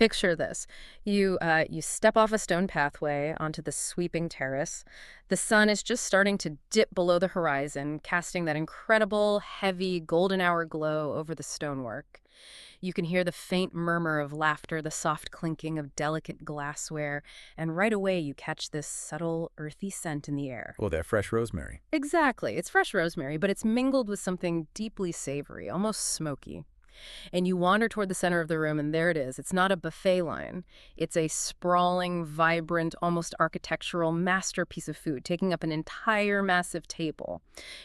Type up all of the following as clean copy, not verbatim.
Picture this. You step off a stone pathway onto the sweeping terrace. The sun is just starting to dip below the horizon, casting that incredible, heavy, golden hour glow over the stonework. You can hear the faint murmur of laughter, the soft clinking of delicate glassware, and right away you catch this subtle, earthy scent in the air. Oh, that fresh rosemary. Exactly. It's fresh rosemary, but it's mingled with something deeply savory, almost smoky. And you wander toward the center of the room, and there it is. It's not a buffet line. It's a sprawling, vibrant, almost architectural masterpiece of food, taking up an entire massive table.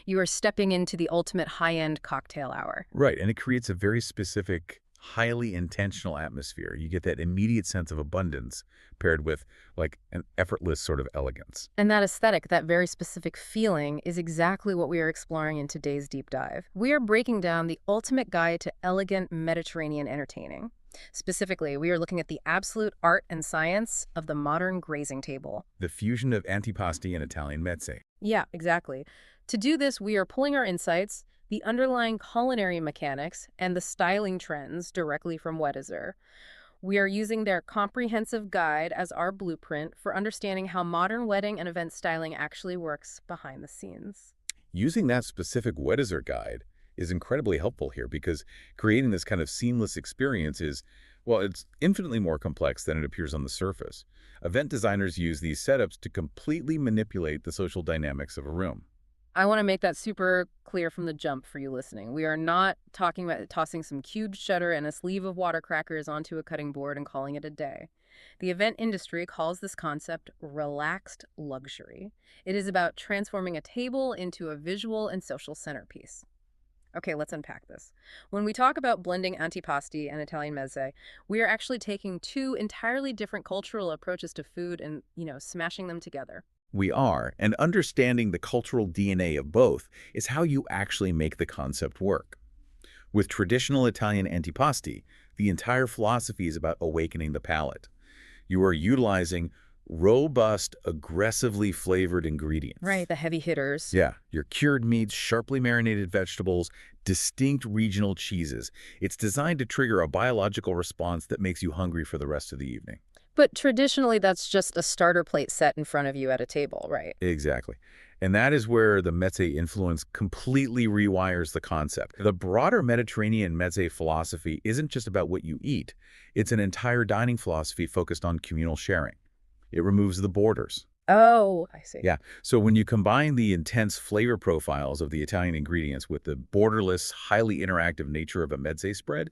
You are stepping into the ultimate high-end cocktail hour. Right, and it creates a very specific, highly intentional atmosphere. You get that immediate sense of abundance paired with, like, an effortless sort of elegance. And that aesthetic, that very specific feeling, is exactly what we are exploring in today's deep dive. We are breaking down the ultimate guide to elegant Mediterranean entertaining. Specifically, we are looking at the absolute art and science of the modern grazing table. The fusion of Antipasti and Italian Mezze. Yeah, exactly. To do this, we are pulling our insights, the underlying culinary mechanics, and the styling trends directly from Weddizer. We are using their comprehensive guide as our blueprint for understanding how modern wedding and event styling actually works behind the scenes. Using that specific Weddizer guide is incredibly helpful here because creating this kind of seamless experience is, well, it's infinitely more complex than it appears on the surface. Event designers use these setups to completely manipulate the social dynamics of a room. I want to make that super clear from the jump for you listening. We are not talking about tossing some cubed cheddar and a sleeve of water crackers onto a cutting board and calling it a day. The event industry calls this concept relaxed luxury. It is about transforming a table into a visual and social centerpiece. Okay, let's unpack this. When we talk about blending antipasti and Italian mezze, we are actually taking two entirely different cultural approaches to food and, smashing them together. We are, and understanding the cultural DNA of both is how you actually make the concept work. With traditional Italian antipasti, the entire philosophy is about awakening the palate. You are utilizing robust, aggressively flavored ingredients. Right, the heavy hitters. Yeah, your cured meats, sharply marinated vegetables, distinct regional cheeses. It's designed to trigger a biological response that makes you hungry for the rest of the evening. But traditionally, that's just a starter plate set in front of you at a table, right? Exactly. And that is where the Mezze influence completely rewires the concept. The broader Mediterranean Mezze philosophy isn't just about what you eat. It's an entire dining philosophy focused on communal sharing. It removes the borders. Oh, I see. Yeah. So when you combine the intense flavor profiles of the Italian ingredients with the borderless, highly interactive nature of a Mezze spread,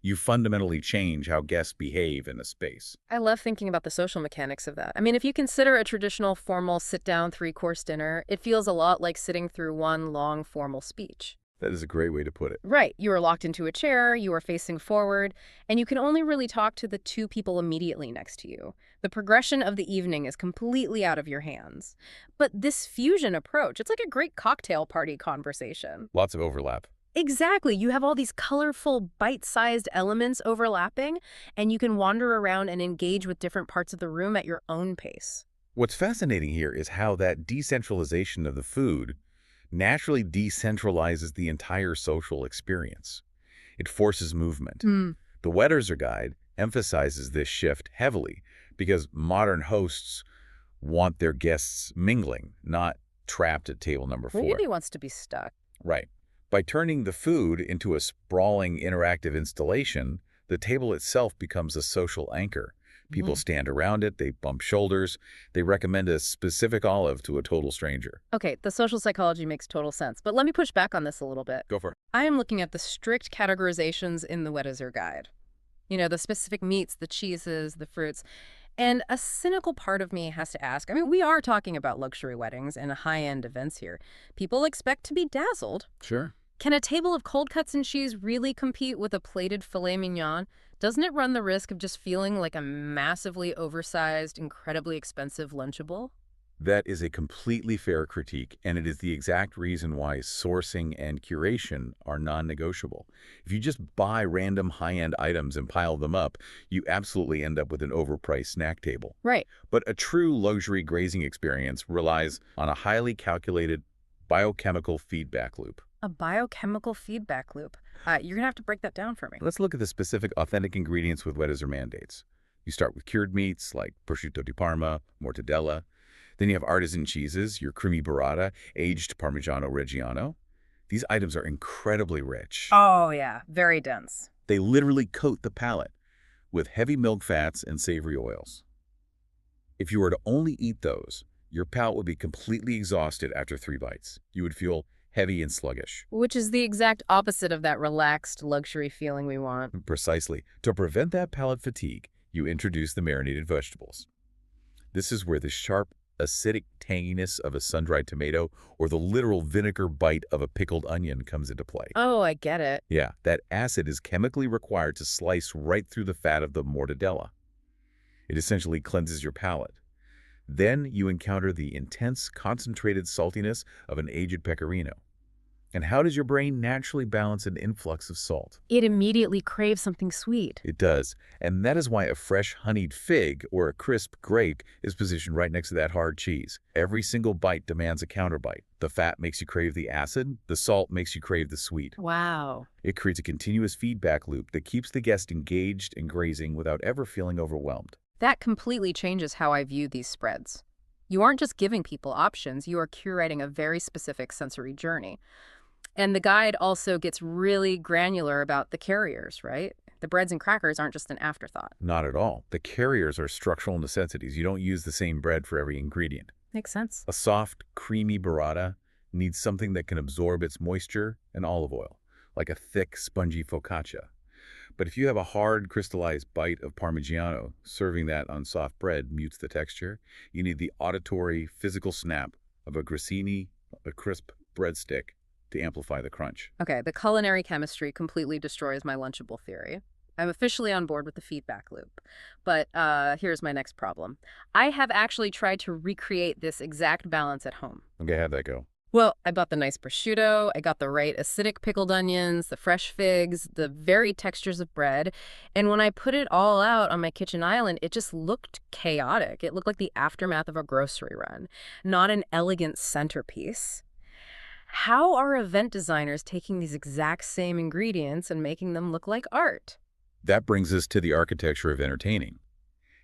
you fundamentally change how guests behave in a space. I love thinking about the social mechanics of that. I mean, if you consider a traditional formal sit-down three-course dinner, it feels a lot like sitting through one long formal speech. That is a great way to put it. Right. You are locked into a chair, you are facing forward, and you can only really talk to the two people immediately next to you. The progression of the evening is completely out of your hands. But this fusion approach, it's like a great cocktail party conversation. Lots of overlap. Exactly. You have all these colorful, bite-sized elements overlapping, and you can wander around and engage with different parts of the room at your own pace. What's fascinating here is how that decentralization of the food naturally decentralizes the entire social experience. It forces movement. The Weddizer guide emphasizes this shift heavily because modern hosts want their guests mingling, not trapped at table number 4. Nobody wants to be stuck. Right. By turning the food into a sprawling, interactive installation, the table itself becomes a social anchor. People stand around it, they bump shoulders, they recommend a specific olive to a total stranger. Okay, the social psychology makes total sense, but let me push back on this a little bit. Go for it. I am looking at the strict categorizations in the Weddizer guide. The specific meats, the cheeses, the fruits. And a cynical part of me has to ask, I mean, we are talking about luxury weddings and high-end events here. People expect to be dazzled. Sure. Can a table of cold cuts and cheese really compete with a plated filet mignon? Doesn't it run the risk of just feeling like a massively oversized, incredibly expensive Lunchable? That is a completely fair critique, and it is the exact reason why sourcing and curation are non-negotiable. If you just buy random high-end items and pile them up, you absolutely end up with an overpriced snack table. Right. But a true luxury grazing experience relies on a highly calculated biochemical feedback loop. A biochemical feedback loop. You're going to have to break that down for me. Let's look at the specific authentic ingredients with Weddizer mandates. You start with cured meats like prosciutto di Parma, mortadella. Then you have artisan cheeses, your creamy burrata, aged Parmigiano Reggiano. These items are incredibly rich. Oh, yeah. Very dense. They literally coat the palate with heavy milk fats and savory oils. If you were to only eat those, your palate would be completely exhausted after 3 bites. You would feel heavy and sluggish. Which is the exact opposite of that relaxed luxury feeling we want. Precisely. To prevent that palate fatigue, you introduce the marinated vegetables. This is where the sharp, acidic tanginess of a sun-dried tomato or the literal vinegar bite of a pickled onion comes into play. Oh, I get it. Yeah, that acid is chemically required to slice right through the fat of the mortadella. It essentially cleanses your palate. Then you encounter the intense, concentrated saltiness of an aged pecorino. And how does your brain naturally balance an influx of salt? It immediately craves something sweet. It does, and that is why a fresh honeyed fig or a crisp grape is positioned right next to that hard cheese. Every single bite demands a counterbite. The fat makes you crave the acid, the salt makes you crave the sweet. Wow. It creates a continuous feedback loop that keeps the guest engaged and grazing without ever feeling overwhelmed. That completely changes how I view these spreads. You aren't just giving people options, you are curating a very specific sensory journey. And the guide also gets really granular about the carriers, right? The breads and crackers aren't just an afterthought. Not at all. The carriers are structural necessities. You don't use the same bread for every ingredient. Makes sense. A soft, creamy burrata needs something that can absorb its moisture and olive oil, like a thick, spongy focaccia. But if you have a hard, crystallized bite of Parmigiano, serving that on soft bread mutes the texture. You need the auditory, physical snap of a grissini, a crisp breadstick, to amplify the crunch. Okay, the culinary chemistry completely destroys my Lunchable theory. I'm officially on board with the feedback loop. But here's my next problem. I have actually tried to recreate this exact balance at home. Okay, how'd that go? Well, I bought the nice prosciutto, I got the right acidic pickled onions, the fresh figs, the varied textures of bread, and when I put it all out on my kitchen island, it just looked chaotic. It looked like the aftermath of a grocery run, not an elegant centerpiece. How are event designers taking these exact same ingredients and making them look like art? That brings us to the architecture of entertaining.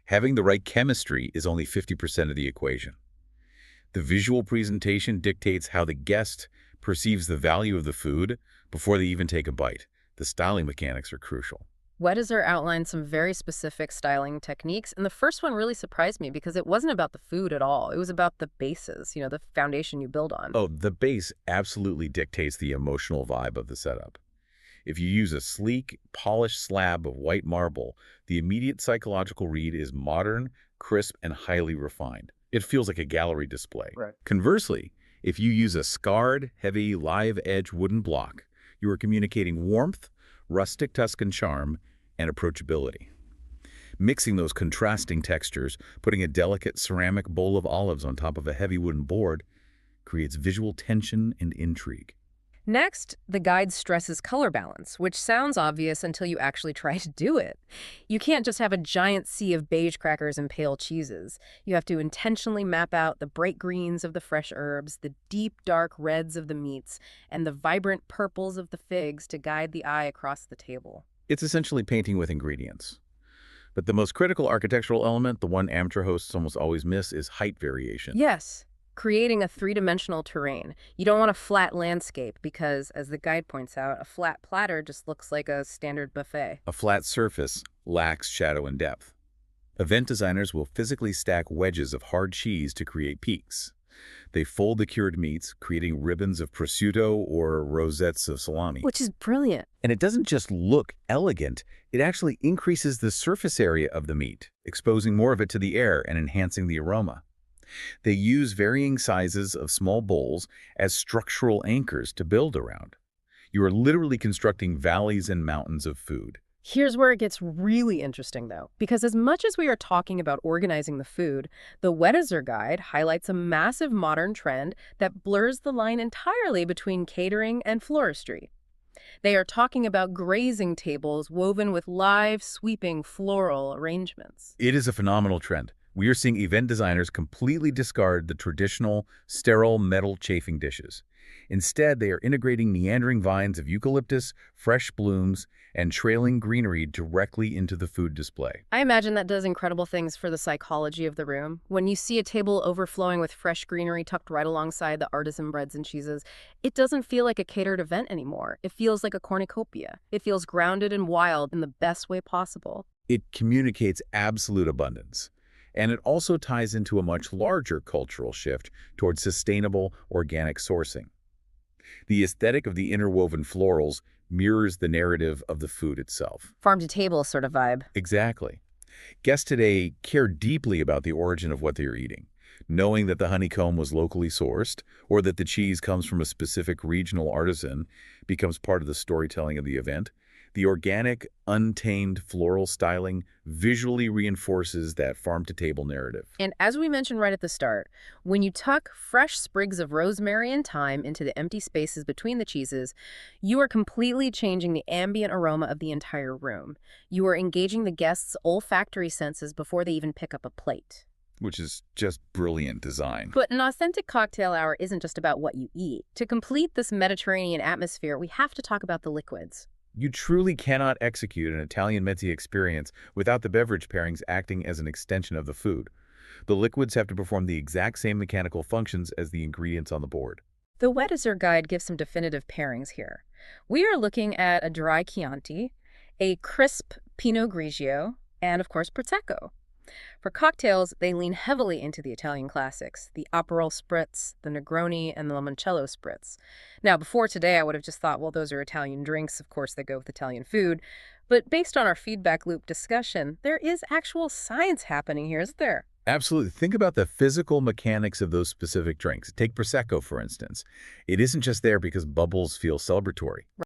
Having the right chemistry is only 50% of the equation. The visual presentation dictates how the guest perceives the value of the food before they even take a bite. The styling mechanics are crucial. Weddizer outlined some very specific styling techniques, and the first one really surprised me because it wasn't about the food at all. It was about the bases, the foundation you build on. Oh, the base absolutely dictates the emotional vibe of the setup. If you use a sleek, polished slab of white marble, the immediate psychological read is modern, crisp, and highly refined. It feels like a gallery display. Right. Conversely, if you use a scarred, heavy, live-edge wooden block, you are communicating warmth, rustic Tuscan charm, and approachability. Mixing those contrasting textures, putting a delicate ceramic bowl of olives on top of a heavy wooden board, creates visual tension and intrigue. Next, the guide stresses color balance, which sounds obvious until you actually try to do it. You can't just have a giant sea of beige crackers and pale cheeses. You have to intentionally map out the bright greens of the fresh herbs, the deep dark reds of the meats, and the vibrant purples of the figs to guide the eye across the table. It's essentially painting with ingredients. But the most critical architectural element, the one amateur hosts almost always miss, is height variation. Yes. Creating a three-dimensional terrain. You don't want a flat landscape because, as the guide points out, a flat platter just looks like a standard buffet. A flat surface lacks shadow and depth. Event designers will physically stack wedges of hard cheese to create peaks. They fold the cured meats, creating ribbons of prosciutto or rosettes of salami. Which is brilliant. And it doesn't just look elegant, it actually increases the surface area of the meat, exposing more of it to the air and enhancing the aroma. They use varying sizes of small bowls as structural anchors to build around. You are literally constructing valleys and mountains of food. Here's where it gets really interesting, though, because as much as we are talking about organizing the food, the Weddizer guide highlights a massive modern trend that blurs the line entirely between catering and floristry. They are talking about grazing tables woven with live, sweeping floral arrangements. It is a phenomenal trend. We are seeing event designers completely discard the traditional, sterile metal chafing dishes. Instead, they are integrating meandering vines of eucalyptus, fresh blooms, and trailing greenery directly into the food display. I imagine that does incredible things for the psychology of the room. When you see a table overflowing with fresh greenery tucked right alongside the artisan breads and cheeses, it doesn't feel like a catered event anymore. It feels like a cornucopia. It feels grounded and wild in the best way possible. It communicates absolute abundance. And it also ties into a much larger cultural shift towards sustainable, organic sourcing. The aesthetic of the interwoven florals mirrors the narrative of the food itself. Farm to table sort of vibe. Exactly. Guests today care deeply about the origin of what they are eating, knowing that the honeycomb was locally sourced or that the cheese comes from a specific regional artisan becomes part of the storytelling of the event. The organic, untamed floral styling visually reinforces that farm-to-table narrative. And as we mentioned right at the start, when you tuck fresh sprigs of rosemary and thyme into the empty spaces between the cheeses, you are completely changing the ambient aroma of the entire room. You are engaging the guests' olfactory senses before they even pick up a plate. Which is just brilliant design. But an authentic cocktail hour isn't just about what you eat. To complete this Mediterranean atmosphere, we have to talk about the liquids. You truly cannot execute an Italian mezze experience without the beverage pairings acting as an extension of the food. The liquids have to perform the exact same mechanical functions as the ingredients on the board. The Weddizer guide gives some definitive pairings here. We are looking at a dry Chianti, a crisp Pinot Grigio, and of course Prosecco. For cocktails, they lean heavily into the Italian classics, the Aperol Spritz, the Negroni, and the Limoncello Spritz. Now, before today, I would have just thought, well, those are Italian drinks, of course they go with Italian food. But based on our feedback loop discussion, there is actual science happening here, isn't there? Absolutely. Think about the physical mechanics of those specific drinks. Take Prosecco, for instance. It isn't just there because bubbles feel celebratory.